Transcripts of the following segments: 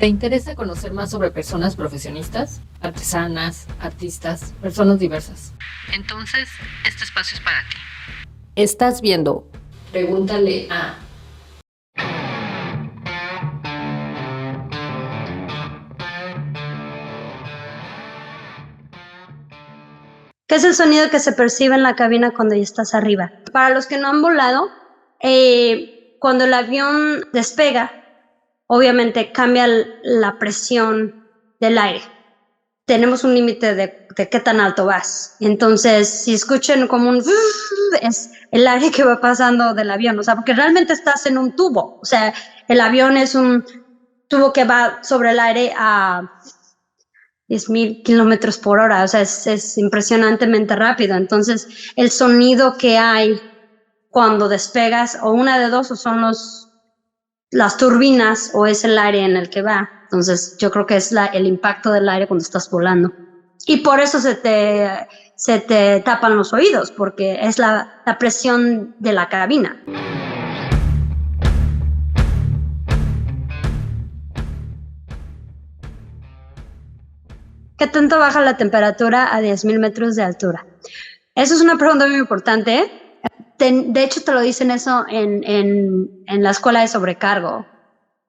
¿Te interesa conocer más sobre personas profesionistas, artesanas, artistas, personas diversas? Entonces, este espacio es para ti. Estás viendo Pregúntale a... ¿Qué es el sonido que se percibe en la cabina cuando ya estás arriba? Para los que no han volado, cuando el avión despega, obviamente cambia la presión del aire. Tenemos un límite de qué tan alto vas. Entonces, si escuchan como un... es el aire que va pasando del avión. O sea, porque realmente estás en un tubo. O sea, el avión es un tubo que va sobre el aire a 10,000 kilómetros por hora. O sea, es impresionantemente rápido. Entonces, el sonido que hay cuando despegas, o una de dos, o son las turbinas, o es el aire en el que va. Entonces, yo creo que es el impacto del aire cuando estás volando. Y por eso se te tapan los oídos, porque es la presión de la cabina. ¿Qué tanto baja la temperatura a 10,000 metros de altura? Eso es una pregunta muy importante. De hecho, te lo dicen eso en la escuela de sobrecargo.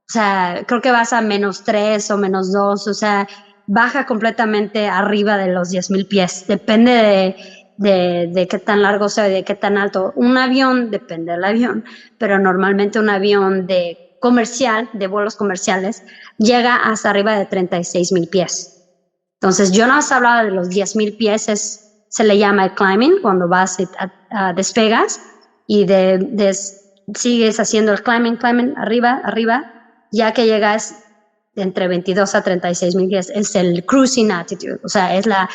O sea, creo que vas a -3 o -2, o sea, baja completamente arriba de los 10,000 pies. Depende de qué tan largo sea y de qué tan alto. Un avión, depende del avión, pero normalmente un avión de vuelos comerciales, llega hasta arriba de 36,000 pies. Entonces, yo no has hablado de los 10,000 pies, se le llama el climbing, cuando vas despegas y sigues haciendo el climbing, arriba, ya que llegas entre 22 a 36,000 pies, es el cruising altitude, o sea, es la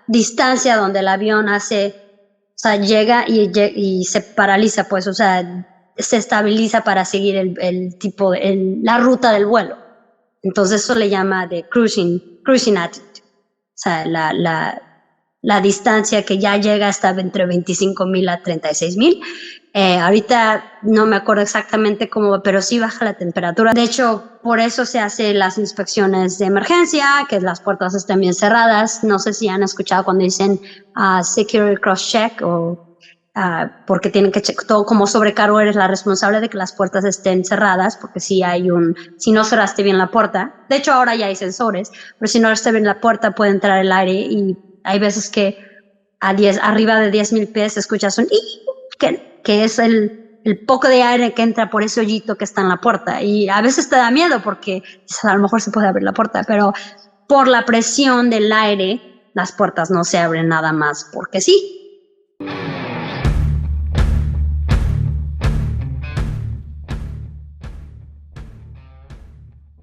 distancia donde el avión llega y se paraliza, pues, o sea, se estabiliza para seguir la ruta del vuelo. Entonces eso le llama de cruising altitude, o sea, la distancia que ya llega hasta entre 25,000 a 36,000. Ahorita no me acuerdo exactamente cómo, pero sí baja la temperatura. De hecho, por eso se hacen las inspecciones de emergencia, que las puertas estén bien cerradas. No sé si han escuchado cuando dicen security cross check, porque tienen que checar todo. Como sobrecargo eres la responsable de que las puertas estén cerradas, porque si no cerraste bien la puerta, de hecho ahora ya hay sensores, pero si no cerraste bien la puerta puede entrar el aire, y hay veces que arriba de 10,000 pies escuchas un que es el poco de aire que entra por ese hoyito que está en la puerta, y a veces te da miedo porque a lo mejor se puede abrir la puerta, pero por la presión del aire las puertas no se abren nada más porque sí.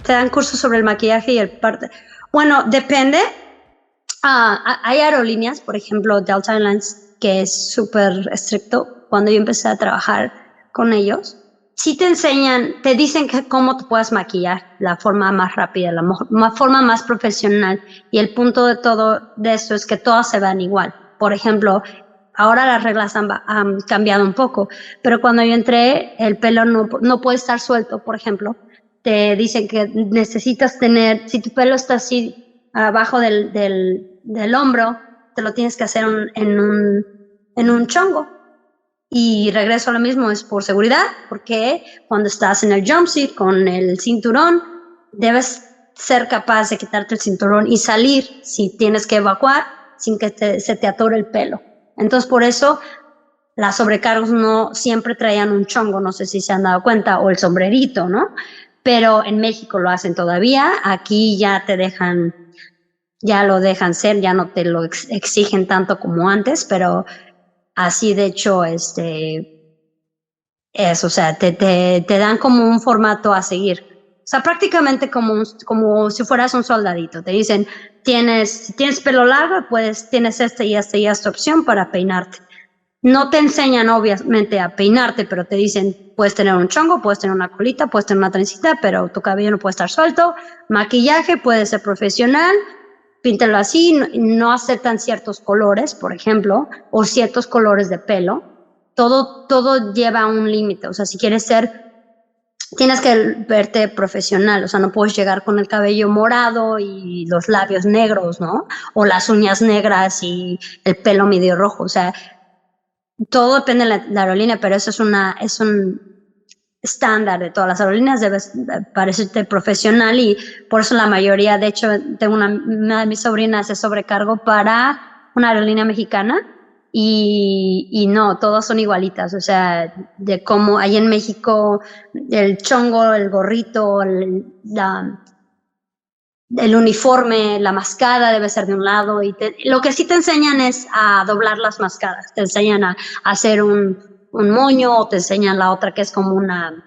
Te dan cursos sobre el maquillaje y el parte. Bueno, depende. Hay aerolíneas, por ejemplo, Delta Airlines, que es súper estricto. Cuando yo empecé a trabajar con ellos, sí te dicen cómo te puedes maquillar, la forma más rápida, la forma más profesional. Y el punto de todo de eso es que todas se vean igual. Por ejemplo, ahora las reglas han cambiado un poco, pero cuando yo entré, el pelo no puede estar suelto, por ejemplo. Te dicen que necesitas si tu pelo está así abajo del hombro, te lo tienes que hacer en un chongo. Y regreso a lo mismo, es por seguridad, porque cuando estás en el jumpsuit con el cinturón, debes ser capaz de quitarte el cinturón y salir si tienes que evacuar sin que se te atore el pelo. Entonces, por eso las sobrecargos no siempre traían un chongo, no sé si se han dado cuenta, o el sombrerito, ¿no? Pero en México lo hacen todavía. Aquí ya lo dejan ser, ya no te lo exigen tanto como antes, pero así de hecho o sea, te dan como un formato a seguir. O sea, prácticamente como si fueras un soldadito. Te dicen, si tienes pelo largo, pues tienes esta y esta opción para peinarte. No te enseñan obviamente a peinarte, pero te dicen, puedes tener un chongo, puedes tener una colita, puedes tener una trencita, pero tu cabello no puede estar suelto. Maquillaje puede ser profesional, píntalo así, no aceptan ciertos colores, por ejemplo, o ciertos colores de pelo. Todo lleva un límite. O sea, si quieres ser tienes que verte profesional, o sea, no puedes llegar con el cabello morado y los labios negros, ¿no? O las uñas negras y el pelo medio rojo, o sea, todo depende de la aerolínea, pero eso es un estándar de todas las aerolíneas, debes parecerte profesional y por eso la mayoría, de hecho, tengo una de mis sobrinas de sobrecargo para una aerolínea mexicana y no, todas son igualitas, o sea, de cómo ahí en México el chongo, el gorrito, el uniforme, la mascada debe ser de un lado y lo que sí te enseñan es a doblar las mascadas, te enseñan a hacer un moño o te enseñan la otra que es como una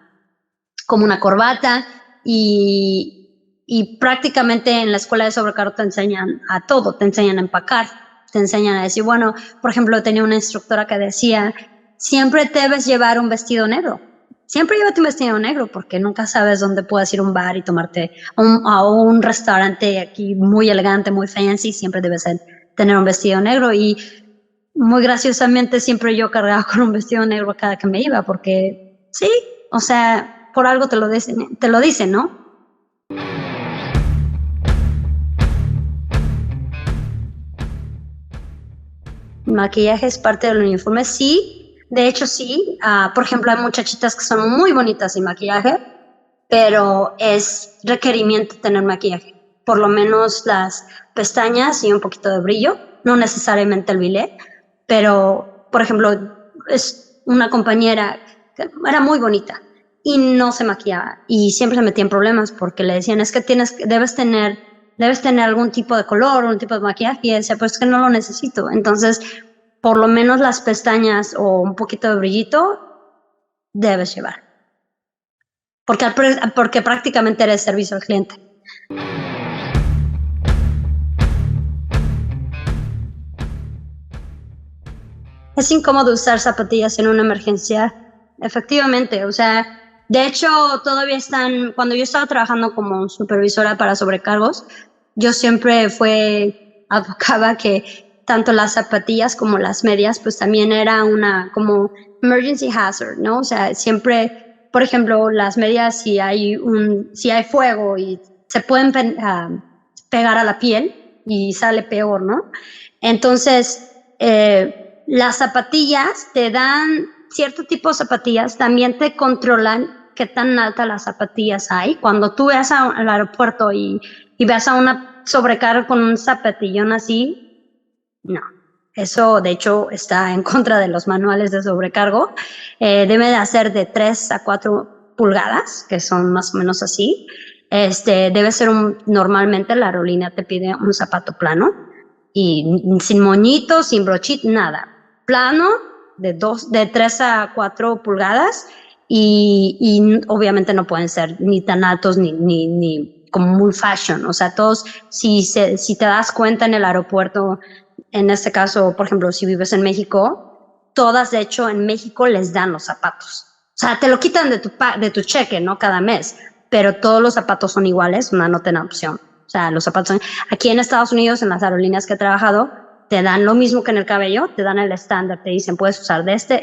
corbata y prácticamente en la escuela de sobrecargo te enseñan a todo, te enseñan a empacar, te enseñan a decir, bueno, por ejemplo, tenía una instructora que decía, siempre debes llevar un vestido negro. Siempre llévate un vestido negro porque nunca sabes dónde puedes ir a un bar y tomarte a un restaurante aquí muy elegante, muy fancy, siempre debes tener un vestido negro y muy graciosamente siempre yo cargaba con un vestido negro cada que me iba porque sí, o sea, por algo te lo dicen, ¿no? Maquillaje es parte del uniforme, sí, de hecho sí. Por ejemplo, hay muchachitas que son muy bonitas sin maquillaje, pero es requerimiento tener maquillaje. Por lo menos las pestañas y un poquito de brillo, no necesariamente el bilé, pero, por ejemplo, es una compañera que era muy bonita y no se maquillaba y siempre se metía en problemas porque le decían, es que debes tener algún tipo de color, un tipo de maquillaje, y decía, pues es que no lo necesito. Entonces, por lo menos las pestañas o un poquito de brillito debes llevar. Porque prácticamente eres servicio al cliente. Es incómodo usar zapatillas en una emergencia. Efectivamente, o sea, de hecho, todavía cuando yo estaba trabajando como supervisora para sobrecargos, yo siempre advocaba que tanto las zapatillas como las medias, pues también era una como emergency hazard, ¿no? O sea, siempre, por ejemplo, las medias, si hay fuego y se pueden pegar a la piel y sale peor, ¿no? Entonces, las zapatillas te dan cierto tipo de zapatillas, también te controlan qué tan altas las zapatillas hay. Cuando tú vas al aeropuerto y vas a una sobrecarga con un zapatillón así, no. Eso, de hecho, está en contra de los manuales de sobrecargo. Debe de ser de 3 a 4 pulgadas, que son más o menos así. Debe ser normalmente la aerolínea te pide un zapato plano y sin moñitos, sin brochito, nada. Plano de 3 a 4 pulgadas y obviamente no pueden ser ni tan altos ni como muy fashion. O sea, todos, si te das cuenta en el aeropuerto, en este caso, por ejemplo, si vives en México, todas, de hecho, en México les dan los zapatos. O sea, te lo quitan de tu cheque, ¿no? Cada mes, pero todos los zapatos son iguales, no tienen opción. O sea, los zapatos aquí en Estados Unidos, en las aerolíneas que he trabajado, te dan lo mismo que en el cabello, te dan el estándar, te dicen, puedes usar de este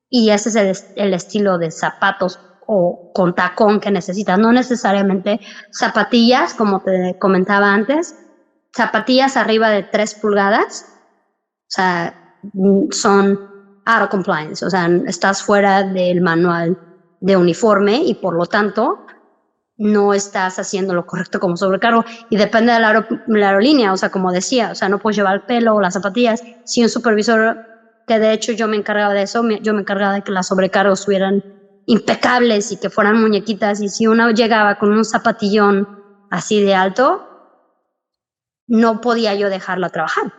y ese es el estilo de zapatos o con tacón que necesitas, no necesariamente zapatillas, como te comentaba antes, zapatillas arriba de 3 pulgadas, o sea, son out of compliance, o sea, estás fuera del manual de uniforme y por lo tanto no estás haciendo lo correcto como sobrecargo y depende de la aerolínea, o sea, como decía, o sea, no puedes llevar el pelo o las zapatillas. Si un supervisor, que de hecho yo me encargaba de eso, yo me encargaba de que las sobrecargos estuvieran impecables y que fueran muñequitas, y si uno llegaba con un zapatillón así de alto, no podía yo dejarla trabajar.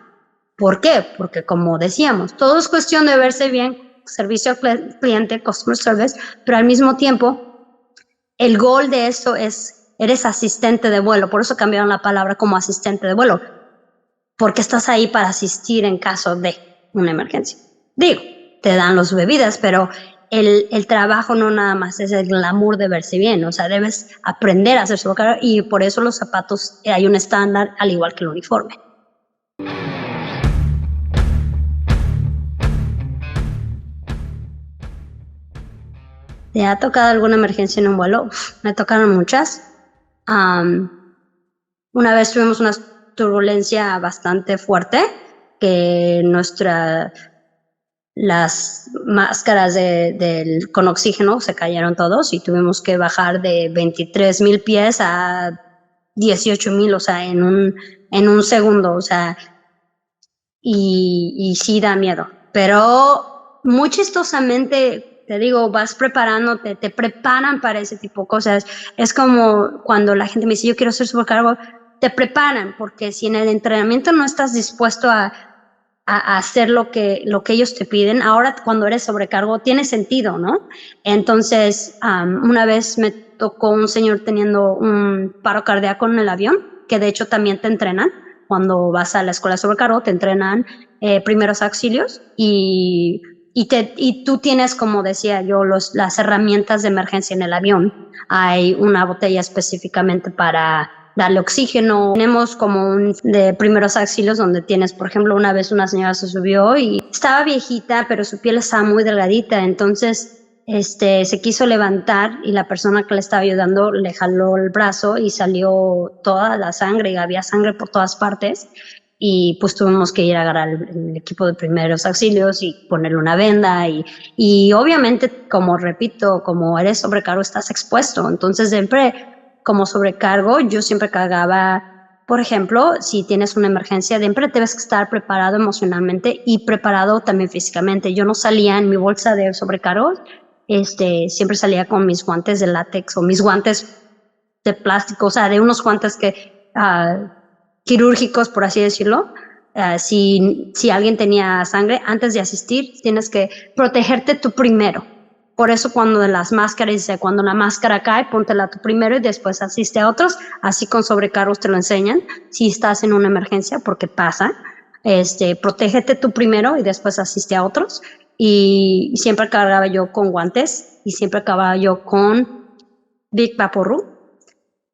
¿Por qué? Porque como decíamos, todo es cuestión de verse bien, servicio al cliente, customer service, pero al mismo tiempo el goal de eso es, eres asistente de vuelo, por eso cambiaron la palabra como asistente de vuelo, porque estás ahí para asistir en caso de una emergencia. Digo, te dan las bebidas, pero el trabajo no nada más es el glamour de verse bien, o sea, debes aprender a hacer su cara y por eso los zapatos hay un estándar al igual que el uniforme. ¿Te ha tocado alguna emergencia en un vuelo? Uf, me tocaron muchas. Una vez tuvimos una turbulencia bastante fuerte que las máscaras con oxígeno se cayeron todos y tuvimos que bajar de 23,000 pies a 18,000, o sea, en un segundo, o sea, y sí da miedo. Pero muy chistosamente, te digo, vas preparándote, te preparan para ese tipo de cosas. Es como cuando la gente me dice, yo quiero ser supercargo, te preparan, porque si en el entrenamiento no estás dispuesto a hacer lo que ellos te piden, ahora cuando eres sobrecargo tiene sentido, ¿no? Entonces, una vez me tocó un señor teniendo un paro cardíaco en el avión, que de hecho también te entrenan. Cuando vas a la escuela de sobrecargo, te entrenan primeros auxilios y tú tienes, como decía yo, las herramientas de emergencia en el avión. Hay una botella específicamente para darle oxígeno. Tenemos como un de primeros auxilios donde tienes, por ejemplo, una vez una señora se subió y estaba viejita, pero su piel estaba muy delgadita, entonces se quiso levantar y la persona que le estaba ayudando le jaló el brazo y salió toda la sangre y había sangre por todas partes. Y pues tuvimos que ir a agarrar el equipo de primeros auxilios y ponerle una venda y obviamente, como repito, como eres sobrecargo estás expuesto, entonces siempre como sobrecargo yo siempre cargaba, por ejemplo, si tienes una emergencia, siempre debes estar preparado emocionalmente y preparado también físicamente. Yo no salía en mi bolsa de sobrecargos, siempre salía con mis guantes de látex o mis guantes de plástico, o sea, de unos guantes que quirúrgicos, por así decirlo. Si alguien tenía sangre, antes de asistir, tienes que protegerte tú primero. Por eso cuando de las máscaras dice, cuando la máscara cae, póntela tú primero y después asiste a otros. Así con sobrecargos te lo enseñan. Si estás en una emergencia, porque pasa, protégete tú primero y después asiste a otros. Y siempre cargaba yo con guantes y siempre acababa yo con Big Vaporru,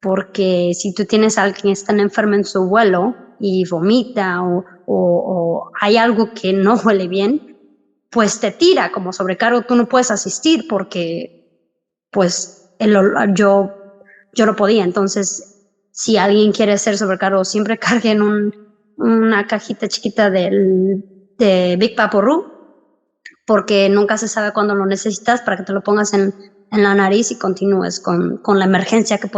porque si tú tienes a alguien que está enfermo en su vuelo y vomita o hay algo que no huele bien, pues te tira como sobrecargo, tú no puedes asistir porque pues yo no podía. Entonces, si alguien quiere ser sobrecargo, siempre carguen una cajita chiquita de Big Vaporru, porque nunca se sabe cuándo lo necesitas para que te lo pongas en la nariz y continúes con la emergencia que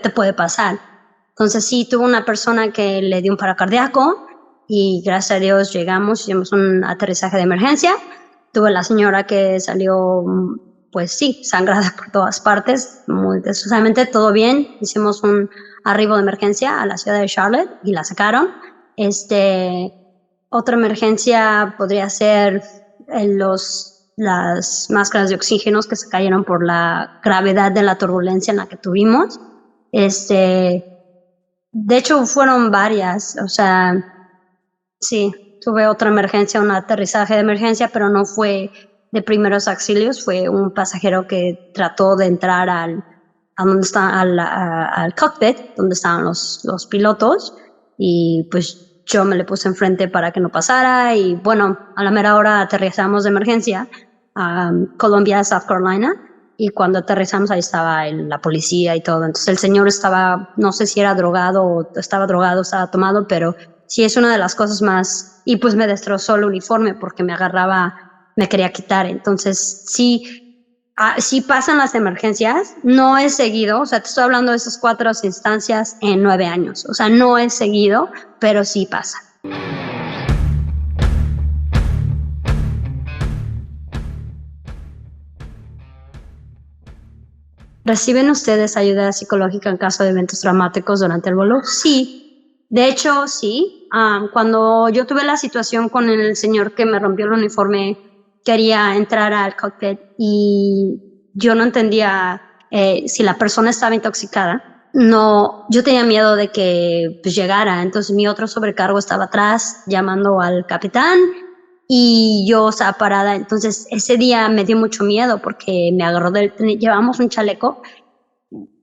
te puede pasar. Entonces sí, tuve una persona que le dio un paro cardíaco y gracias a Dios hicimos un aterrizaje de emergencia. Tuve la señora que salió, pues sí, sangrada por todas partes, muy desusamente, todo bien. Hicimos un arribo de emergencia a la ciudad de Charlotte y la sacaron. Otra emergencia podría ser las máscaras de oxígeno que se cayeron por la gravedad de la turbulencia en la que tuvimos. De hecho, fueron varias, o sea, sí, tuve otra emergencia, un aterrizaje de emergencia, pero no fue de primeros auxilios, fue un pasajero que trató de entrar al cockpit, donde estaban los pilotos, y pues yo me le puse enfrente para que no pasara, y bueno, a la mera hora aterrizamos de emergencia a Columbia, South Carolina, y cuando aterrizamos ahí estaba la policía y todo. Entonces el señor estaba, no sé si era drogado o estaba tomado, pero sí es una de las cosas más, y pues me destrozó el uniforme porque me quería quitar. Entonces sí pasan las emergencias, no es seguido, o sea, te estoy hablando de esas 4 instancias en 9 años, o sea, no es seguido, pero sí pasa. ¿Reciben ustedes ayuda psicológica en caso de eventos traumáticos durante el vuelo? Sí, de hecho sí. Cuando yo tuve la situación con el señor que me rompió el uniforme, quería entrar al cockpit y yo no entendía si la persona estaba intoxicada. No, yo tenía miedo de que pues, llegara, entonces mi otro sobrecargo estaba atrás llamando al capitán y yo estaba parada. Entonces ese día me dio mucho miedo porque me agarró llevábamos un chaleco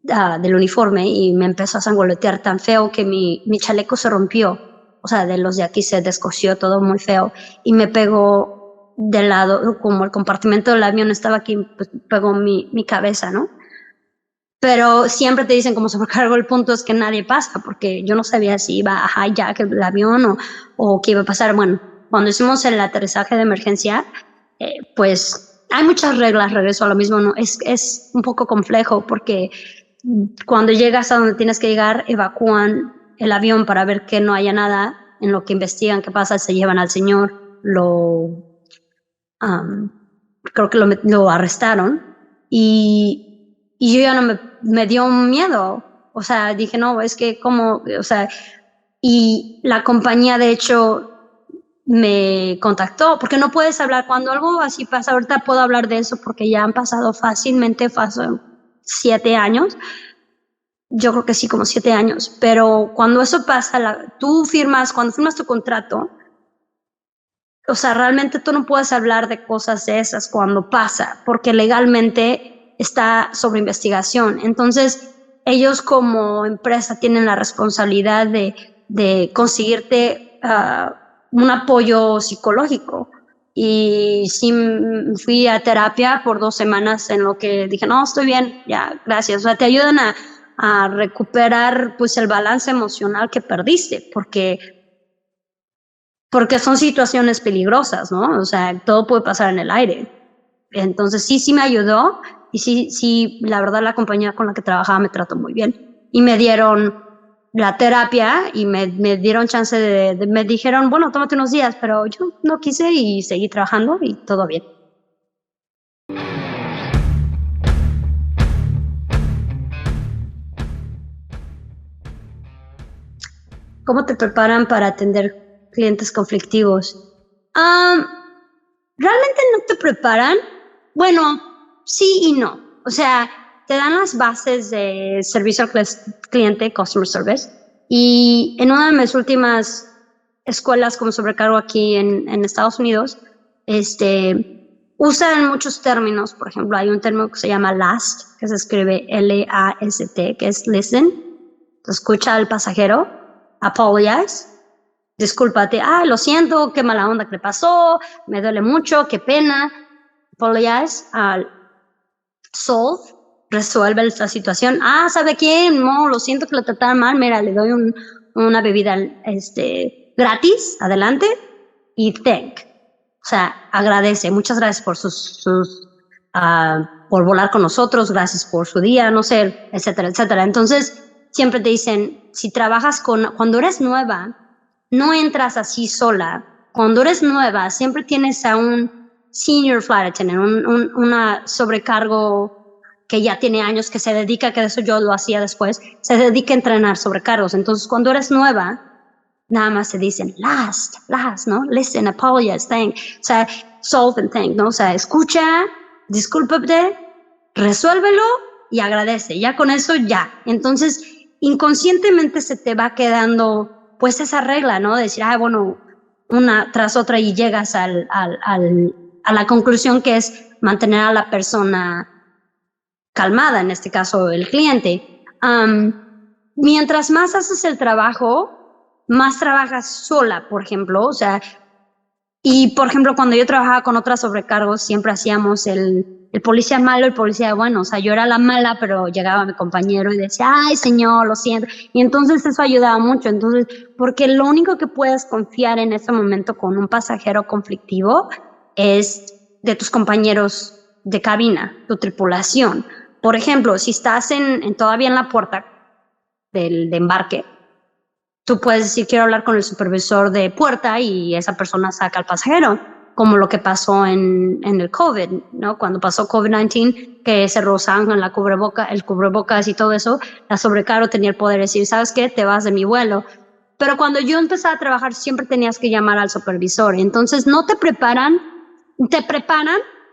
del uniforme y me empezó a sangolotear tan feo que mi chaleco se rompió, o sea, de los de aquí se descosió todo muy feo y me pegó de lado, como el compartimento del avión estaba aquí, pues pegó mi cabeza, ¿no? Pero siempre te dicen como sobrecargo, el punto es que nadie pasa, porque yo no sabía si iba a hijack el avión o qué iba a pasar. Bueno, cuando hicimos el aterrizaje de emergencia, pues hay muchas reglas, regreso a lo mismo, ¿no? Es un poco complejo porque cuando llegas a donde tienes que llegar, evacúan el avión para ver que no haya nada, en lo que investigan qué pasa, se llevan al señor, creo que lo arrestaron y yo ya no me dio miedo, o sea, dije, no, es que como, o sea, y la compañía de hecho me contactó, porque no puedes hablar cuando algo así pasa. Ahorita puedo hablar de eso porque ya han pasado fácilmente 7 años, yo creo que sí, como 7 años, pero cuando eso pasa, cuando firmas tu contrato, o sea, realmente tú no puedes hablar de cosas de esas cuando pasa, porque legalmente está sobre investigación. Entonces, ellos como empresa tienen la responsabilidad de conseguirte un apoyo psicológico. Y sí, fui a terapia por 2 semanas en lo que dije, no, estoy bien, ya, gracias. O sea, te ayudan a recuperar pues el balance emocional que perdiste, porque son situaciones peligrosas, ¿no? O sea, todo puede pasar en el aire. Entonces sí me ayudó y sí, la verdad la compañía con la que trabajaba me trató muy bien. Y me dieron la terapia y me dieron chance me dijeron, bueno, tómate unos días, pero yo no quise y seguí trabajando y todo bien. ¿Cómo te preparan para atender clientes conflictivos? Realmente no te preparan. Bueno, sí y no. O sea, te dan las bases de servicio al cliente, customer service. Y en una de mis últimas escuelas como sobrecargo aquí en Estados Unidos, usan muchos términos. Por ejemplo, hay un término que se llama LAST, que se escribe L-A-S-T, que es listen. Escucha al pasajero, apologize, discúlpate, lo siento, qué mala onda que le pasó, me duele mucho, qué pena, apologize, solve, resuelve esta situación, ¿sabe qué? No, lo siento que lo trataron mal, mira, le doy una bebida gratis, adelante, y thank, o sea, agradece, muchas gracias por por volar con nosotros, gracias por su día, no sé, etcétera, etcétera. Entonces, siempre te dicen, si trabajas cuando eres nueva, no entras así sola. Cuando eres nueva, siempre tienes a un senior flight attendant, una sobrecargo que ya tiene años, que se dedica, que de eso yo lo hacía después, se dedica a entrenar sobrecargos. Entonces, cuando eres nueva, nada más te dicen last, ¿no? Listen, apologize, thank. O sea, solve and thank, ¿no? O sea, escucha, discúlpate, resuélvelo y agradece. Ya con eso, ya. Entonces, inconscientemente se te va quedando pues esa regla, ¿no? De decir, bueno, una tras otra y llegas a la conclusión que es mantener a la persona calmada, en este caso el cliente. Mientras más haces el trabajo, más trabajas sola, por ejemplo, o sea, y por ejemplo, cuando yo trabajaba con otras sobrecargos, siempre hacíamos el policía malo, el policía bueno, o sea, yo era la mala, pero llegaba mi compañero y decía, ay, señor, lo siento, y entonces eso ayudaba mucho, entonces, porque lo único que puedes confiar en ese momento con un pasajero conflictivo es de tus compañeros de cabina, tu tripulación. Por ejemplo, si estás todavía en la puerta de embarque, tú puedes decir, quiero hablar con el supervisor de puerta y esa persona saca al pasajero, como lo que pasó en el COVID, ¿no? Cuando pasó COVID-19, que se rozaban con el cubrebocas y todo eso, la sobrecargo tenía el poder de decir, ¿sabes qué? Te vas de mi vuelo. Pero cuando yo empecé a trabajar, siempre tenías que llamar al supervisor. Entonces, no te preparan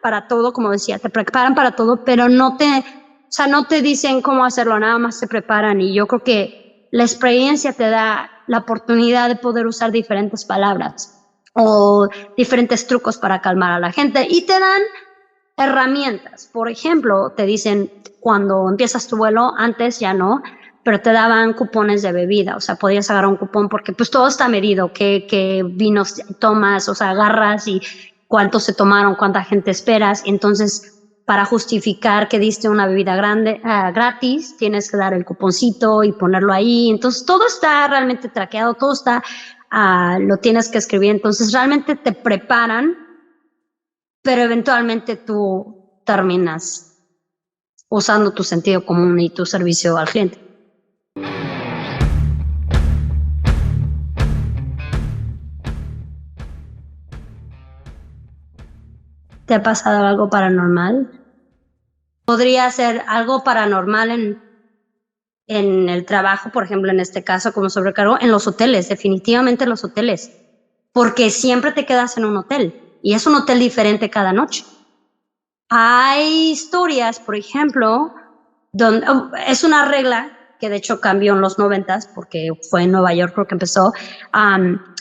para todo, como decía, te preparan para todo, pero no te dicen cómo hacerlo, nada más te preparan. Y yo creo que la experiencia te da la oportunidad de poder usar diferentes palabras o diferentes trucos para calmar a la gente y te dan herramientas. Por ejemplo, te dicen cuando empiezas tu vuelo, antes ya no, pero te daban cupones de bebida, o sea, podías agarrar un cupón porque pues todo está medido, qué vinos tomas, o sea, agarras y cuántos se tomaron, cuánta gente esperas. Entonces, para justificar que diste una bebida gratis, tienes que dar el cuponcito y ponerlo ahí. Entonces, todo está realmente traqueado, todo está, lo tienes que escribir. Entonces, realmente te preparan, pero eventualmente tú terminas usando tu sentido común y tu servicio al cliente. ¿Te ha pasado algo paranormal? Podría ser algo paranormal en el trabajo, por ejemplo, en este caso como sobrecargo, en los hoteles, definitivamente en los hoteles, porque siempre te quedas en un hotel y es un hotel diferente cada noche. Hay historias, por ejemplo, donde es una regla que de hecho cambió en los 90s, porque fue en Nueva York creo que empezó.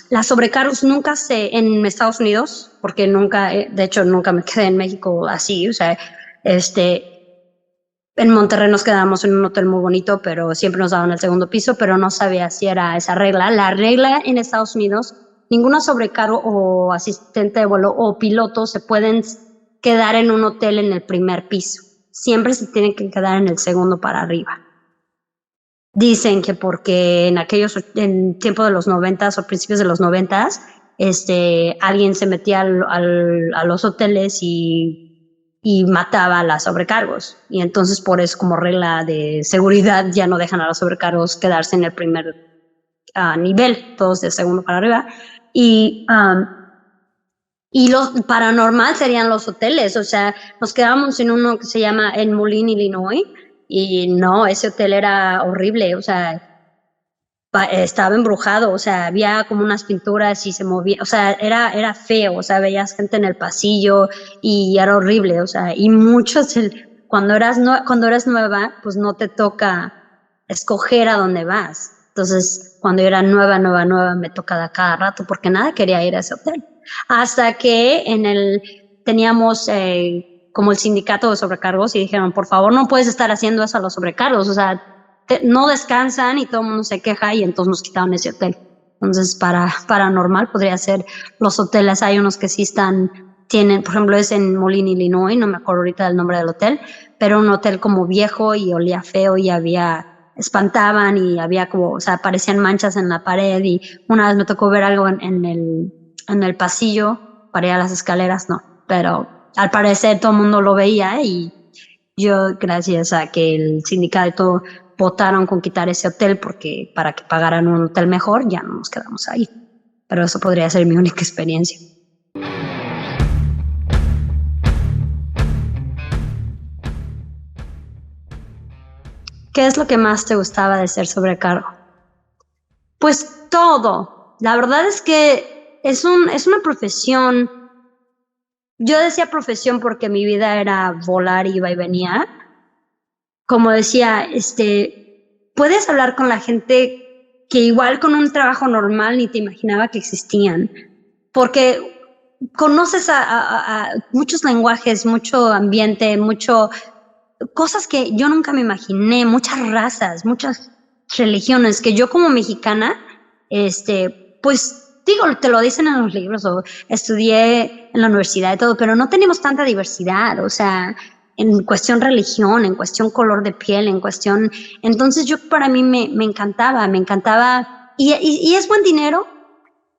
Las sobrecargos nunca en Estados Unidos, porque nunca, de hecho nunca me quedé en México así, o sea, en Monterrey nos quedamos en un hotel muy bonito, pero siempre nos daban el segundo piso, pero no sabía si era esa regla. La regla en Estados Unidos, ninguna sobrecargo o asistente de vuelo o piloto se pueden quedar en un hotel en el primer piso. Siempre se tienen que quedar en el segundo para arriba. Dicen que porque en tiempo de los 90s o principios de los 90s, alguien se metía a los hoteles y mataba a las sobrecargos. Y entonces por eso como regla de seguridad ya no dejan a los sobrecargos quedarse en el primer nivel, todos de segundo para arriba. Y lo paranormal serían los hoteles, o sea, nos quedábamos en uno que se llama en Moline, Illinois, y no, ese hotel era horrible, o sea, estaba embrujado, o sea, había como unas pinturas y se movía, o sea, era feo, o sea, veías gente en el pasillo y era horrible, o sea, y muchos, cuando eras nueva, pues no te toca escoger a dónde vas. Entonces, cuando yo era nueva, me tocaba cada rato porque nada quería ir a ese hotel. Hasta que teníamos como el sindicato de sobrecargos y dijeron, por favor, no puedes estar haciendo eso a los sobrecargos, o sea, no descansan y todo el mundo se queja y entonces nos quitaron ese hotel. Entonces, paranormal podría ser los hoteles. Hay unos que sí tienen, por ejemplo, es en Moline, Illinois, no me acuerdo ahorita del nombre del hotel, pero un hotel como viejo y olía feo y espantaban y había como, o sea, aparecían manchas en la pared y una vez me tocó ver algo en el pasillo para ir a las escaleras, no, pero al parecer todo el mundo lo veía y yo, gracias a que el sindicato votaron con quitar ese hotel porque para que pagaran un hotel mejor, ya no nos quedamos ahí. Pero eso podría ser mi única experiencia. ¿Qué es lo que más te gustaba de ser sobrecargo? Pues todo. La verdad es que es una profesión. Yo decía profesión porque mi vida era volar, iba y venía. Como decía, puedes hablar con la gente que igual con un trabajo normal ni te imaginaba que existían, porque conoces a muchos lenguajes, mucho ambiente, cosas que yo nunca me imaginé, muchas razas, muchas religiones, que yo como mexicana, pues digo, te lo dicen en los libros, o estudié en la universidad y todo, pero no tenemos tanta diversidad, o sea, en cuestión religión, en cuestión color de piel, en cuestión... Entonces para mí me encantaba, y es buen dinero,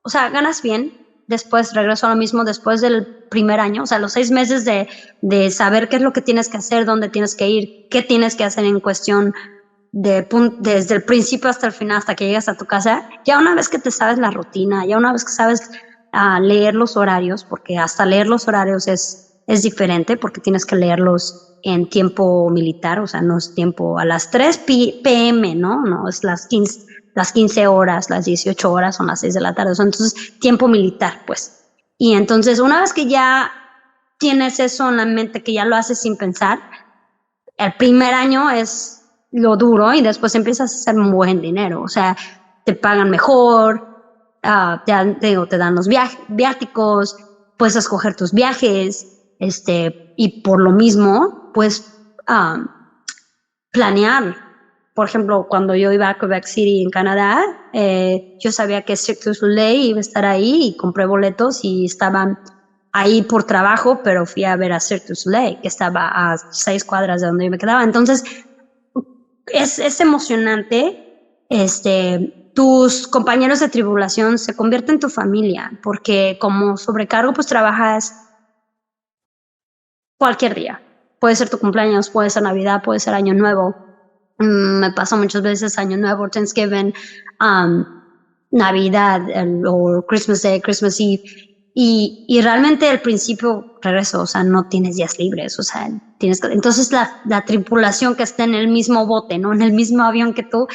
o sea, ganas bien. Después regreso a lo mismo después del primer año, o sea, los 6 meses de saber qué es lo que tienes que hacer, dónde tienes que ir, qué tienes que hacer en cuestión desde el principio hasta el final, hasta que llegas a tu casa. Ya una vez que te sabes la rutina, ya una vez que sabes leer los horarios, porque hasta leer los horarios es diferente, porque tienes que leerlos en tiempo militar, o sea, no es tiempo a las 3 p.m., no, es las 15 horas, las 18 horas son las 6 de la tarde, entonces tiempo militar, pues. Y entonces una vez que ya tienes eso en la mente, que ya lo haces sin pensar, el primer año es lo duro y después empiezas a hacer un buen dinero, o sea, te pagan mejor, te dan los viáticos, puedes escoger tus viajes, y por lo mismo, pues, planear. Por ejemplo, cuando yo iba a Quebec City en Canadá, yo sabía que Cirque du Soleil iba a estar ahí y compré boletos y estaban ahí por trabajo, pero fui a ver a Cirque du Soleil, que estaba a 6 cuadras de donde yo me quedaba. Entonces, es emocionante. Tus compañeros de tribulación se convierten en tu familia, porque como sobrecargo, pues trabajas cualquier día. Puede ser tu cumpleaños, puede ser Navidad, puede ser Año Nuevo. Me pasó muchas veces Año Nuevo, Thanksgiving, Navidad o Christmas Day, Christmas Eve. Y realmente al principio regreso, o sea, no tienes días libres, o sea, tienes que, entonces la tripulación que está en el mismo bote, ¿no? En el mismo avión que tú,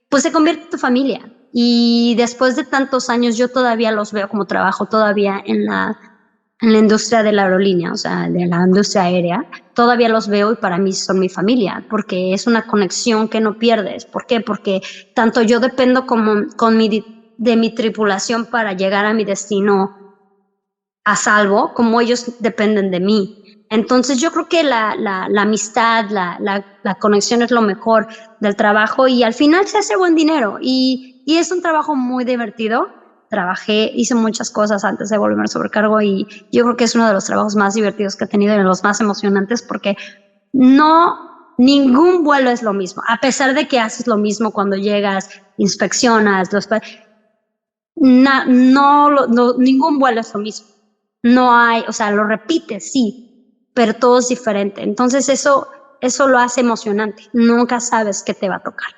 pues se convierte en tu familia. Y después de tantos años, yo todavía los veo como trabajo todavía en la industria de la aerolínea, o sea, de la industria aérea, todavía los veo y para mí son mi familia, porque es una conexión que no pierdes. ¿Por qué? Porque tanto yo dependo de mi tripulación para llegar a mi destino a salvo, como ellos dependen de mí. Entonces yo creo que la amistad, la conexión es lo mejor del trabajo y al final se hace buen dinero y es un trabajo muy divertido. Hice muchas cosas antes de volverme sobrecargo y yo creo que es uno de los trabajos más divertidos que he tenido y de los más emocionantes porque ningún vuelo es lo mismo, a pesar de que haces lo mismo cuando llegas, inspeccionas, ningún vuelo es lo mismo. No hay, o sea, lo repites, sí, pero todo es diferente. Entonces eso lo hace emocionante. Nunca sabes qué te va a tocar.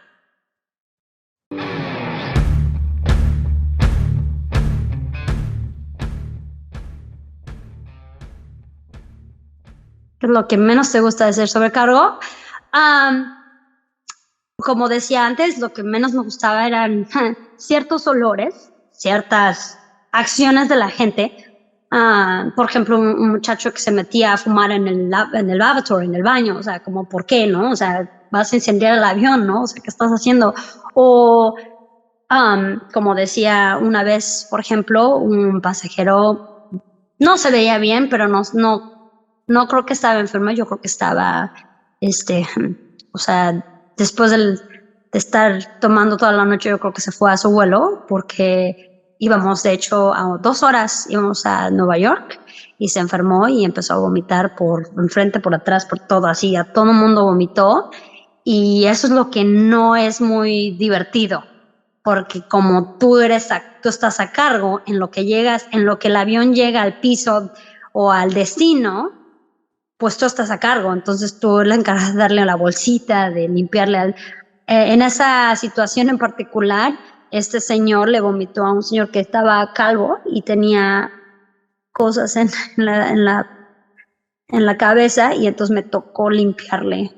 ¿Qué es lo que menos te gusta de ser sobrecargo? Como decía antes, lo que menos me gustaba eran ciertos olores, ciertas acciones de la gente. Por ejemplo, un muchacho que se metía a fumar en el lavatory, en el baño, o sea, como, ¿por qué, no? O sea, vas a incendiar el avión, ¿no? O sea, ¿qué estás haciendo? O, como decía una vez, por ejemplo, un pasajero no se veía bien, pero no creo que estaba enfermo, yo creo que estaba, o sea, después de estar tomando toda la noche, yo creo que se fue a su vuelo porque íbamos, de hecho, a 2 horas, íbamos a Nueva York y se enfermó y empezó a vomitar por enfrente, por atrás, por todo, así, a todo el mundo vomitó y eso es lo que no es muy divertido, porque como tú estás a cargo en lo que llegas, en lo que el avión llega al piso o al destino, pues tú estás a cargo, entonces tú le encargas de darle a la bolsita, de limpiarle en esa situación en particular, este señor le vomitó a un señor que estaba calvo y tenía cosas en la cabeza y entonces me tocó limpiarle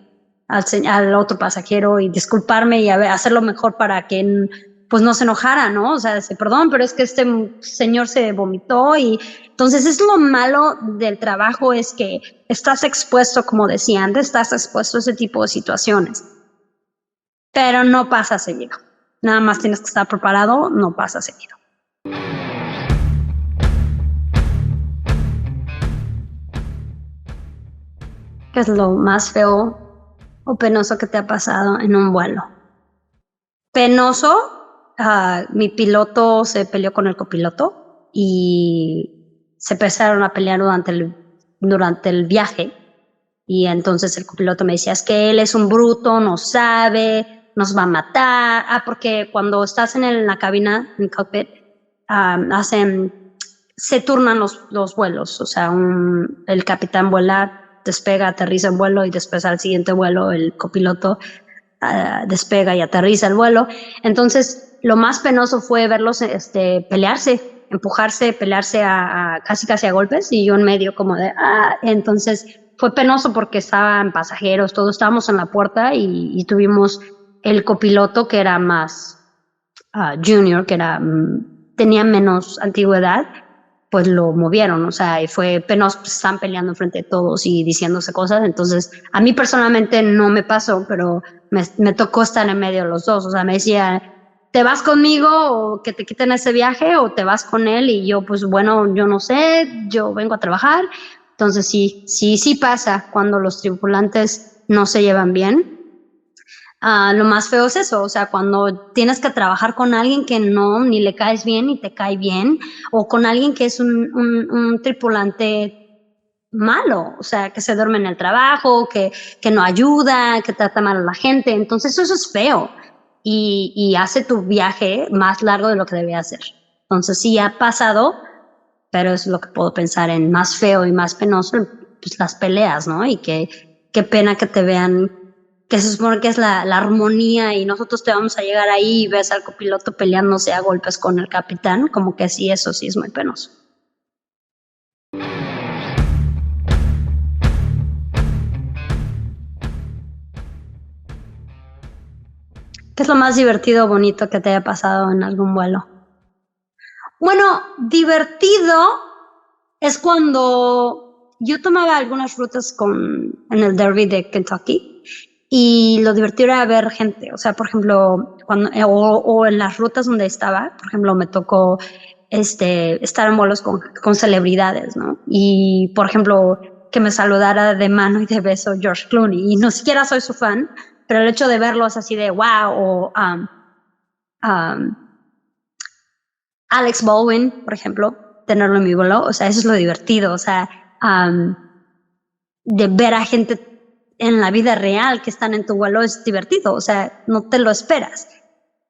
al otro pasajero y disculparme y hacerlo mejor para que pues no se enojara, ¿no? O sea, decir, perdón, pero es que este señor se vomitó y entonces es lo malo del trabajo, es que estás expuesto, como decía antes, estás expuesto a ese tipo de situaciones, pero no pasa seguido. Nada más tienes que estar preparado, no pasa seguido. ¿Qué es lo más feo o penoso que te ha pasado en un vuelo? Penoso, mi piloto se peleó con el copiloto y se empezaron a pelear durante el viaje y entonces el copiloto me decía, es que él es un bruto, no sabe, nos va a matar. Porque cuando estás en la cabina, en el cockpit, se turnan los vuelos, o sea, el capitán vuela, despega, aterriza en vuelo y después al siguiente vuelo el copiloto despega y aterriza el vuelo. Entonces lo más penoso fue verlos pelearse, empujarse, pelearse casi a golpes y yo en medio como de entonces fue penoso porque estaban pasajeros, todos estábamos en la puerta y tuvimos el copiloto que era más junior, que tenía menos antigüedad, pues lo movieron, o sea, y fue penoso, pues están peleando frente de todos y diciéndose cosas. Entonces a mí personalmente no me pasó, pero me tocó estar en medio de los dos. O sea, me decía, ¿te vas conmigo o que te quiten ese viaje o te vas con él? Y yo, pues bueno, yo no sé, yo vengo a trabajar. Entonces sí pasa cuando los tripulantes no se llevan bien. Lo más feo es eso, o sea, cuando tienes que trabajar con alguien que no, ni le caes bien, ni te cae bien, o con alguien que es un tripulante malo, o sea, que se duerme en el trabajo, que no ayuda, que trata mal a la gente. Entonces eso es feo y hace tu viaje más largo de lo que debía ser. Entonces sí ha pasado, pero es lo que puedo pensar en más feo y más penoso, pues las peleas, ¿no? Y qué pena que te vean, que se supone que es la armonía y nosotros te vamos a llegar ahí y ves al copiloto peleándose a golpes con el capitán, como que sí, eso sí es muy penoso. ¿Qué es lo más divertido o bonito que te haya pasado en algún vuelo? Bueno, divertido es cuando yo tomaba algunas rutas en el Derby de Kentucky y lo divertido era ver gente, o sea, por ejemplo, o en las rutas donde estaba, por ejemplo, me tocó estar en vuelos con celebridades, ¿no? Y, por ejemplo, que me saludara de mano y de beso George Clooney, y no siquiera soy su fan, pero el hecho de verlos así de wow, o um, Alex Baldwin, por ejemplo, tenerlo en mi vuelo, o sea, eso es lo divertido, o sea, de ver a gente en la vida real que están en tu vuelo es divertido, o sea, no te lo esperas.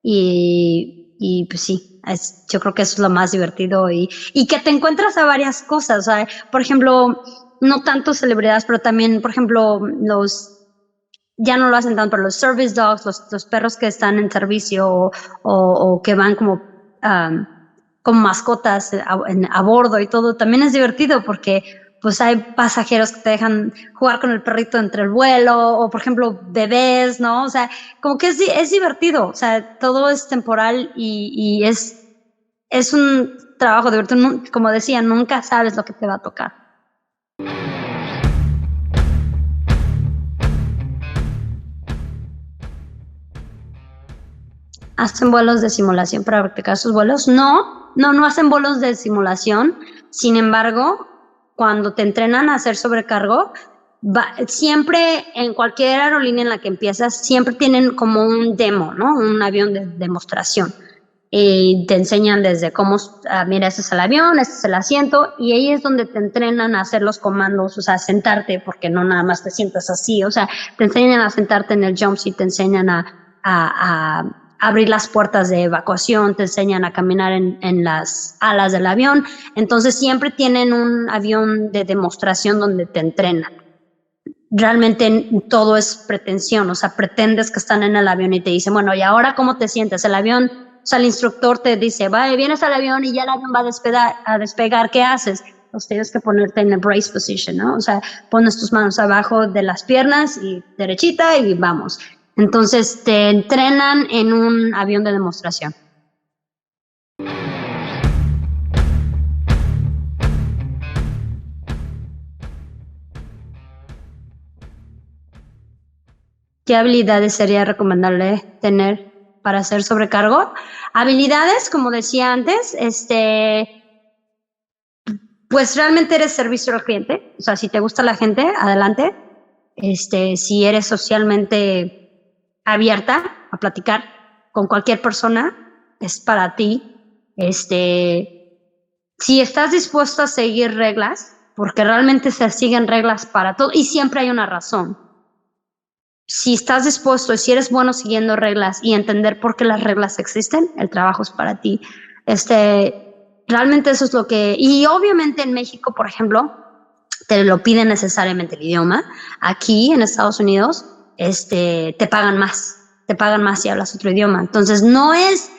Y pues sí, yo creo que eso es lo más divertido y que te encuentras a varias cosas, o sea, por ejemplo, no tanto celebridades, pero también, por ejemplo, ya no lo hacen tanto, pero los service dogs, los perros que están en servicio o que van como mascotas a bordo y todo, también es divertido porque pues hay pasajeros que te dejan jugar con el perrito entre el vuelo o por ejemplo bebés, ¿no? O sea, como que es divertido, o sea, todo es temporal y es un trabajo divertido, como decía, nunca sabes lo que te va a tocar. ¿Hacen vuelos de simulación para practicar sus vuelos? No hacen vuelos de simulación. Sin embargo, cuando te entrenan a hacer sobrecargo, siempre en cualquier aerolínea en la que empiezas, siempre tienen como un demo, ¿no? Un avión de demostración. Y te enseñan desde cómo, mira, este es el avión, este es el asiento, y ahí es donde te entrenan a hacer los comandos, o sea, a sentarte, porque no nada más te sientas así, o sea, te enseñan a sentarte en el jump seat, te enseñan a abrir las puertas de evacuación, te enseñan a caminar en las alas del avión. Entonces siempre tienen un avión de demostración donde te entrenan. Realmente todo es pretensión, o sea, pretendes que están en el avión y te dicen, bueno, ¿y ahora cómo te sientes? El avión, o sea, el instructor te dice, vaya, vienes al avión y ya el avión va a despegar, ¿qué haces? Pues tienes que ponerte en el brace position, ¿no? O sea, pones tus manos abajo de las piernas y derechita y vamos. Entonces te entrenan en un avión de demostración. ¿Qué habilidades sería recomendable tener para hacer sobrecargo? Habilidades, como decía antes, pues realmente eres servicio al cliente. O sea, si te gusta la gente, adelante. Si eres socialmente abierta a platicar con cualquier persona, es para ti. Si estás dispuesto a seguir reglas, porque realmente se siguen reglas para todo y siempre hay una razón. Si estás dispuesto y si eres bueno siguiendo reglas y entender por qué las reglas existen, el trabajo es para ti. Realmente eso es lo que... Y obviamente en México, por ejemplo, te lo pide necesariamente el idioma. Aquí en Estados Unidos, te pagan más si hablas otro idioma. Entonces no es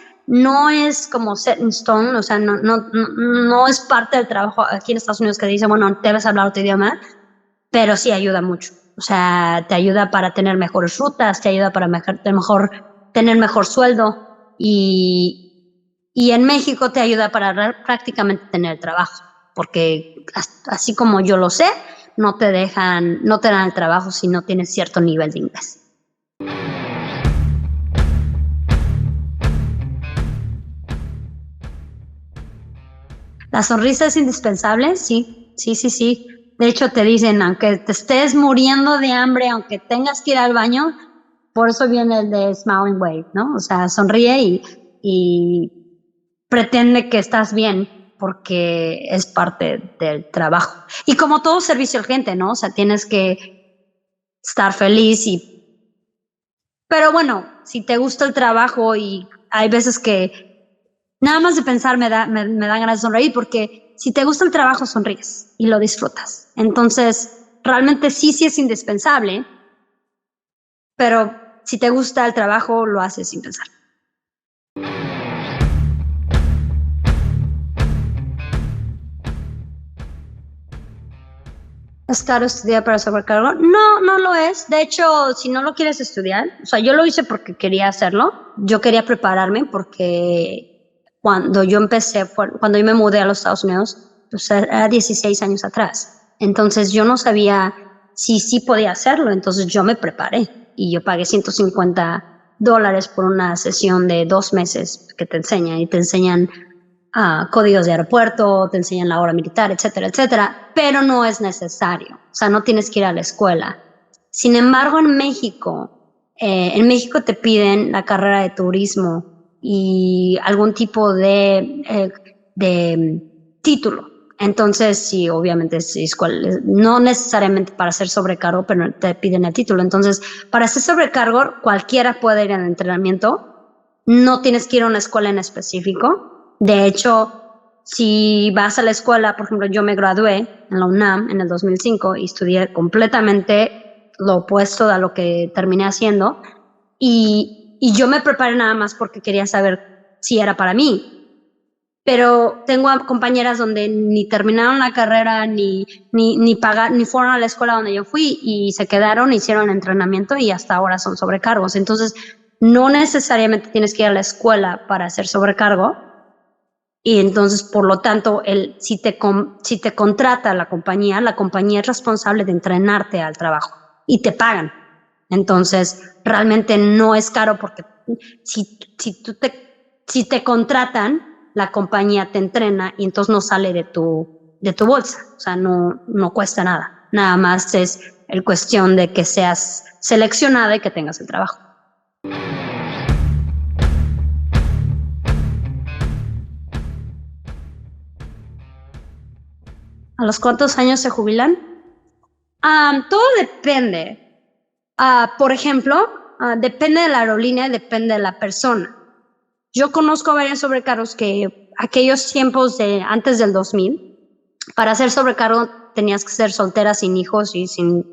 como set in stone, o sea, no es parte del trabajo aquí en Estados Unidos que dice, bueno, debes hablar otro idioma, pero sí ayuda mucho. O sea, te ayuda para tener mejores rutas, te ayuda para tener mejor sueldo y en México te ayuda para prácticamente tener trabajo, porque así como yo lo sé, no te dan el trabajo si no tienes cierto nivel de inglés. La sonrisa es indispensable, sí. De hecho, te dicen, aunque te estés muriendo de hambre, aunque tengas que ir al baño, Por eso viene el de Smiling Wave, ¿no? O sea, sonríe y pretende que estás bien porque es parte del trabajo. Y como todo servicio al cliente, ¿no? O sea, tienes que estar feliz pero bueno, si te gusta el trabajo y hay veces que nada más de pensar me dan ganas de sonreír porque si te gusta el trabajo sonríes y lo disfrutas. Entonces, realmente sí es indispensable, pero si te gusta el trabajo lo haces sin pensar. ¿Es caro estudiar para sobrecargo? No, no lo es. De hecho, si no lo quieres estudiar, o sea, yo lo hice porque quería hacerlo. Yo quería prepararme porque cuando yo cuando yo me mudé a los Estados Unidos, pues era 16 años atrás. Entonces yo no sabía si sí podía hacerlo. Entonces yo me preparé y yo pagué $150 por una sesión de 2 meses que te enseñan códigos de aeropuerto, te enseñan la hora militar, etcétera, etcétera, pero no es necesario, o sea, no tienes que ir a la escuela. Sin embargo, en México te piden la carrera de turismo y algún tipo de título. Entonces, sí, obviamente, sí, no necesariamente para ser sobrecargo, pero te piden el título. Entonces, para ser sobrecargo, cualquiera puede ir al entrenamiento. No tienes que ir a una escuela en específico. De hecho, si vas a la escuela, por ejemplo, yo me gradué en la UNAM en el 2005 y estudié completamente lo opuesto a lo que terminé haciendo y yo me preparé nada más porque quería saber si era para mí. Pero tengo compañeras donde ni terminaron la carrera, ni fueron a la escuela donde yo fui y se quedaron, hicieron el entrenamiento y hasta ahora son sobrecargos. Entonces, no necesariamente tienes que ir a la escuela para ser sobrecargo. Y entonces, por lo tanto, si te contrata la compañía es responsable de entrenarte al trabajo y te pagan. Entonces, realmente no es caro porque si te contratan, la compañía te entrena y entonces no sale de tu bolsa. O sea, no cuesta nada. Nada más es el cuestión de que seas seleccionada y que tengas el trabajo. ¿A los cuántos años se jubilan? Todo depende. Por ejemplo, depende de la aerolínea, depende de la persona. Yo conozco varios sobrecargos que aquellos tiempos de antes del 2000, para ser sobrecargo tenías que ser soltera, sin hijos y sin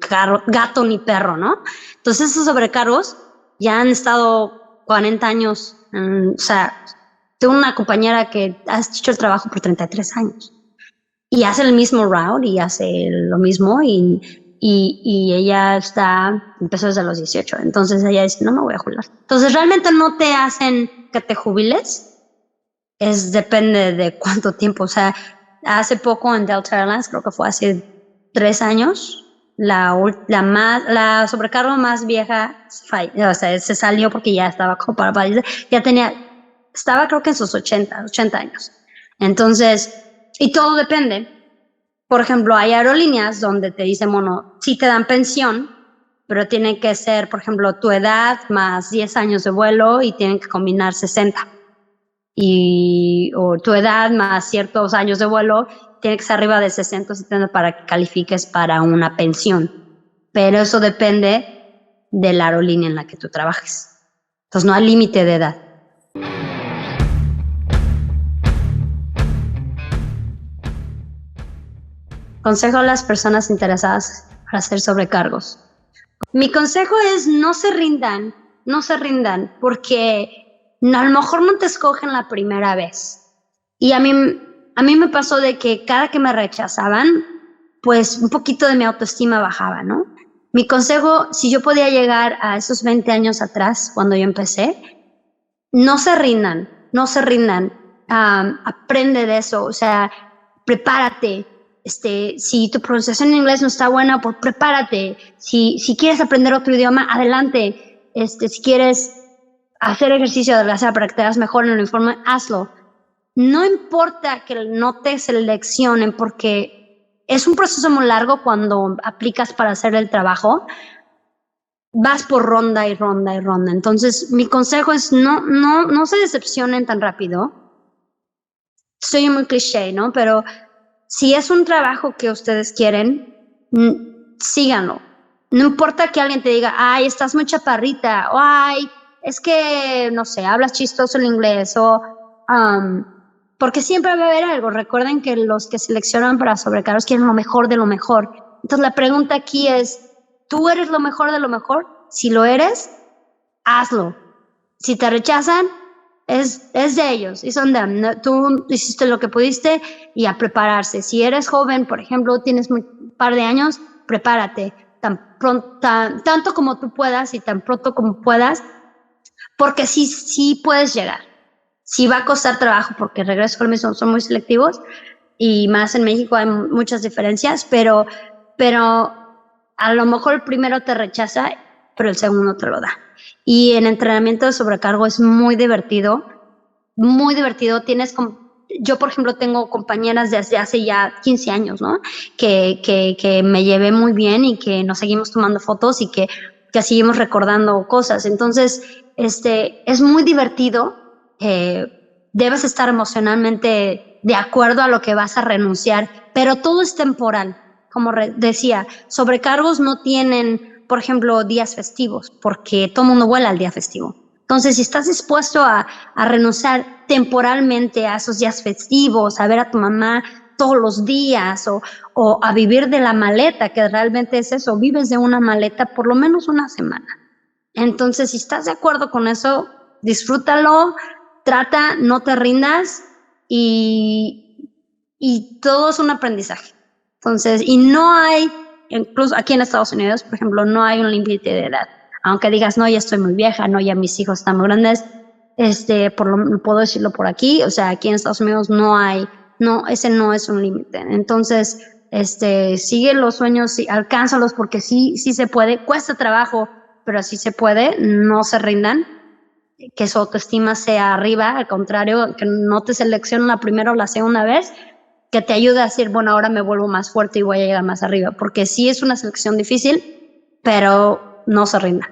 gato ni perro, ¿no? Entonces esos sobrecargos ya han estado 40 años. O sea, tengo una compañera que ha hecho el trabajo por 33 años y hace el mismo route y hace lo mismo y ella empezó desde los 18. Entonces ella dice, no me voy a jubilar. Entonces realmente no te hacen que te jubiles, depende de cuánto tiempo. O sea, hace poco en Delta Airlines, creo que fue hace 3 años, la sobrecargo más vieja o sea, se salió porque ya estaba como para país, estaba creo que en sus 80 años. Entonces, y todo depende. Por ejemplo, hay aerolíneas donde te dicen, bueno, sí te dan pensión, pero tiene que ser, por ejemplo, tu edad más 10 años de vuelo y tienen que combinar 60. O tu edad más ciertos años de vuelo tiene que ser arriba de 60 o 70 para que califiques para una pensión. Pero eso depende de la aerolínea en la que tú trabajes. Entonces no hay límite de edad. Consejo a las personas interesadas para hacer sobrecargos. Mi consejo es no se rindan, porque a lo mejor no te escogen la primera vez. Y a mí me pasó de que cada que me rechazaban, pues un poquito de mi autoestima bajaba, ¿no? Mi consejo, si yo podía llegar a esos 20 años atrás, cuando yo empecé, no se rindan. Aprende de eso, o sea, prepárate. Si tu pronunciación en inglés no está buena, pues prepárate. Si quieres aprender otro idioma, adelante. Si quieres hacer ejercicio de adelgazar para que te hagas mejor en el uniforme, hazlo. No importa que no te seleccionen, porque es un proceso muy largo cuando aplicas para hacer el trabajo, vas por ronda y ronda y ronda. Entonces, mi consejo es no se decepcionen tan rápido. Soy muy cliché, ¿no? Pero si es un trabajo que ustedes quieren, síganlo. No importa que alguien te diga, ay, estás muy chaparrita, o ay, es que, no sé, hablas chistoso el inglés, o porque siempre va a haber algo. Recuerden que los que seleccionan para sobrecargos quieren lo mejor de lo mejor. Entonces la pregunta aquí es, ¿tú eres lo mejor de lo mejor? Si lo eres, hazlo. Si te rechazan, es de ellos, it's on them. No, tú hiciste lo que pudiste y a prepararse. Si eres joven, por ejemplo, tienes un par de años, prepárate tanto como tú puedas y tan pronto como puedas, porque sí puedes llegar. Sí va a costar trabajo porque regreso al mismo, son muy selectivos y más en México hay muchas diferencias, pero a lo mejor el primero te rechaza, pero el segundo te lo da. Y en entrenamiento de sobrecargo es muy divertido, muy divertido. Yo, por ejemplo, tengo compañeras desde hace ya 15 años, ¿no? Que me llevé muy bien y que nos seguimos tomando fotos y que seguimos recordando cosas. Entonces, es muy divertido. Debes estar emocionalmente de acuerdo a lo que vas a renunciar, pero todo es temporal. Como decía, sobrecargos no tienen, por ejemplo, días festivos, porque todo el mundo vuela al día festivo. Entonces, si estás dispuesto a renunciar temporalmente a esos días festivos, a ver a tu mamá todos los días o a vivir de la maleta, que realmente es eso, vives de una maleta por lo menos una semana. Entonces, si estás de acuerdo con eso, disfrútalo, trata, no te rindas y todo es un aprendizaje. Entonces, y no hay, incluso aquí en Estados Unidos, por ejemplo, no hay un límite de edad. Aunque digas, no, ya estoy muy vieja, no, ya mis hijos están muy grandes, puedo decirlo por aquí, o sea, aquí en Estados Unidos ese no es un límite. Entonces, sigue los sueños, alcánzalos porque sí se puede, cuesta trabajo, pero sí se puede, no se rindan, que su autoestima sea arriba, al contrario, que no te seleccionen la primera o la segunda vez, que te ayude a decir, bueno, ahora me vuelvo más fuerte y voy a llegar más arriba, porque sí es una selección difícil, pero no se rinda.